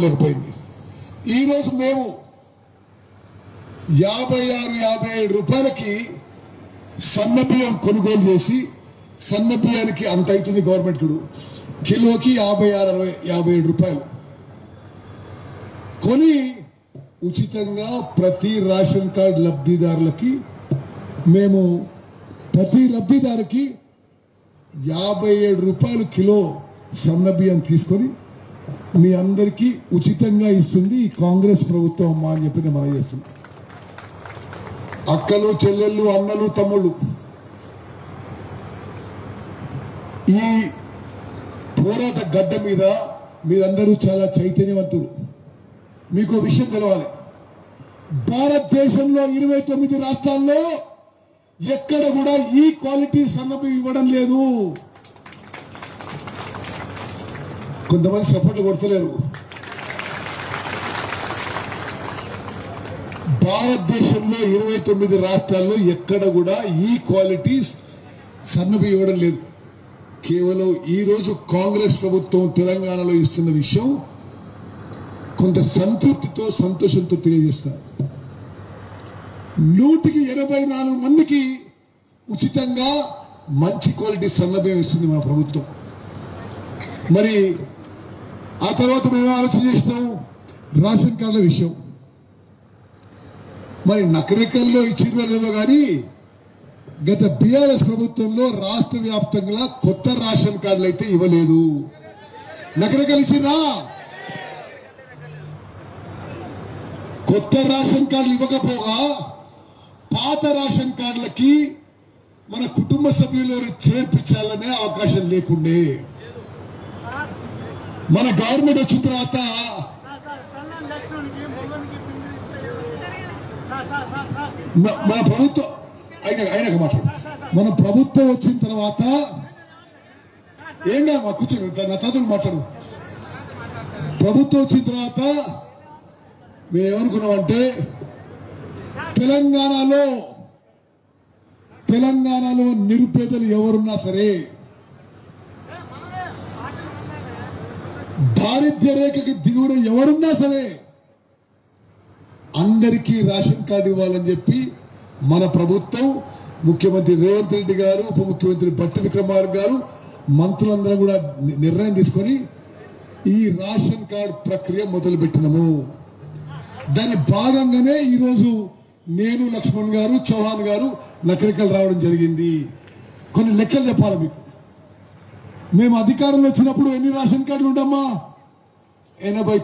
లేకపోయింది. ఈరోజు మేము 56-57 రూపాయలకి సన్న బియ్యం కొనుగోలు చేసి, సన్న బియ్యానికి అంత అవుతుంది గవర్నమెంట్ కిలోకి 56-57 రూపాయలు కొని ఉచితంగా ప్రతి రేషన్ కార్డు లబ్ధిదారులకి మేము ప్రతి లబ్ధిదారుకి 57 రూపాయలు కిలో సన్న బియ్యం తీసుకొని మీ అందరికీ ఉచితంగా ఇస్తుంది ఈ కాంగ్రెస్ ప్రభుత్వం అమ్మా అని చెప్పి మనం చేస్తున్నాం. అక్కలు, చెల్లెళ్ళు, అన్నలు, తమ్ముళ్ళు, ఈ పోరాట గడ్డ మీద మీరందరూ చాలా చైతన్యవంతులు. మీకు విషయం తెలవాలి, భారతదేశంలో 29 రాష్ట్రాల్లో ఎక్కడ కూడా ఈ క్వాలిటీ సన్నబియ్యం ఇవ్వడం లేదు. కొంతమంది సపోర్ట్లు కొడతలేరు. భారతదేశంలో 29 రాష్ట్రాల్లో ఎక్కడ కూడా ఈ క్వాలిటీ సన్నబియ్యం ఇవ్వడం లేదు. కేవలం ఈరోజు కాంగ్రెస్ ప్రభుత్వం తెలంగాణలో ఇస్తున్న విషయం కొంత సంతృప్తితో, సంతోషంతో తెలియజేస్తారు. 184 మందికి ఉచితంగా మంచి క్వాలిటీ సన్నబియ్యం ఇస్తుంది మన ప్రభుత్వం. మరి ఆ తర్వాత మేము ఆలోచన చేసినాం రేషన్ కార్డుల విషయం. మరి నకరికల్లో ఇచ్చిందో లేదో కానీ గత బీఆర్ఎస్ ప్రభుత్వంలో రాష్ట్ర వ్యాప్తంగా కొత్త రేషన్ కార్డులు అయితే ఇవ్వలేదు. నకరికలు ఇచ్చిరా? కొత్త రేషన్ కార్డులు ఇవ్వకపోగా పాత రేషన్ కార్డులకి మన కుటుంబ సభ్యులు చేర్పించాలనే అవకాశం లేకుండే. మన గవర్నమెంట్ వచ్చిన తర్వాత మన ప్రభుత్వం అయినాక మాట్లాడు. మన ప్రభుత్వం వచ్చిన తర్వాత ఏం కాదు, మా కూర్చొని నా తాతను మాట్లాడు. ప్రభుత్వం వచ్చిన తర్వాత మేము ఏమనుకున్నామంటే తెలంగాణలో నిరుపేదలు ఎవరున్నా సరే, దారిద్ర్య రేఖకి దిగువన ఎవరున్నా సరే అందరికీ రేషన్ కార్డు ఇవ్వాలని చెప్పి మన ప్రభుత్వం, ముఖ్యమంత్రి రేవంత్ రెడ్డి గారు, ఉప ముఖ్యమంత్రి భట్టి విక్రమార్క గారు, మంత్రులందరూ కూడా నిర్ణయం తీసుకొని ఈ రేషన్ కార్డు ప్రక్రియ మొదలుపెట్టినాము. దాని భాగంగానే ఈరోజు నేను, లక్ష్మణ్ గారు, చౌహాన్ గారు నకరికలు రావడం జరిగింది. కొన్ని లెక్కలు చెప్పాలి మీకు. మేము అధికారంలో వచ్చినప్పుడు ఎన్ని రేషన్ కార్డులు ఉండమ్మా? 80